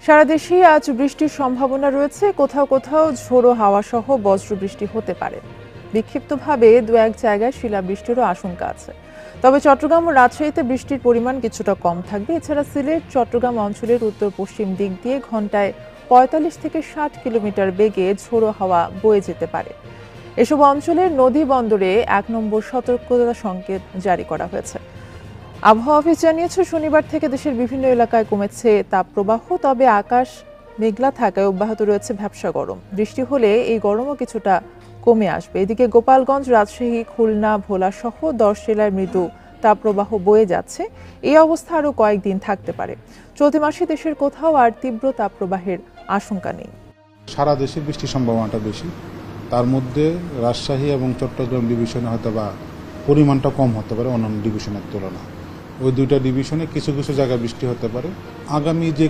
সারা দেশেই আজ বৃষ্টির সম্ভাবনা রয়েছে। কোথাও কোথাও ঝোড়ো হাওয়া সহ বজ্রবৃষ্টি হতে পারে। বিক্ষিপ্তভাবে দু এক জায়গায় শিলাবৃষ্টিরও আশঙ্কা আছে। তবে চট্টগ্রাম ও রাজশাহীতে বৃষ্টির পরিমাণ কিছুটা কম থাকবে। এছাড়া সিলেট, চট্টগ্রাম অঞ্চলের উত্তর পশ্চিম দিক দিয়ে ঘন্টায় ৪৫ থেকে ৬০ কিলোমিটার বেগে ঝোড়ো হাওয়া বয়ে যেতে পারে। এসব অঞ্চলের নদী বন্দরে ১ নম্বর সতর্কতা সংকেত জারি করা হয়েছে। আবহাওয়া অফিস জানিয়েছে, শনিবার থেকে দেশের বিভিন্ন এলাকায় কমেছে তাপপ্রবাহ, তবে আকাশ মেঘলা থাকায় অব্যাহত রয়েছে ভ্যাপসা গরম। বৃষ্টি হলে এই গরমও কিছুটা কমে আসবে। এদিকে গোপালগঞ্জ, রাজশাহী, খুলনা, ভোলা সহ ১০ জেলায় মৃদু তাপপ্রবাহ বয়ে যাচ্ছে। এই অবস্থা আরও কয়েকদিন থাকতে পারে। চলতি মাসে দেশের কোথাও আর তীব্র তাপপ্রবাহের আশঙ্কা নেই। সারা দেশে বৃষ্টির সম্ভাবনাটা বেশি, তার মধ্যে রাজশাহী এবং চট্টগ্রাম ডিভিশনে হয়তো বা পরিমাণটা কম হতে পারে অন্যান্য ডিভিশনের তুলনায়। ওই দুইটা ডিভিশনে কিছু কিছু জায়গায় বৃষ্টি হতে পারে। আগামী যে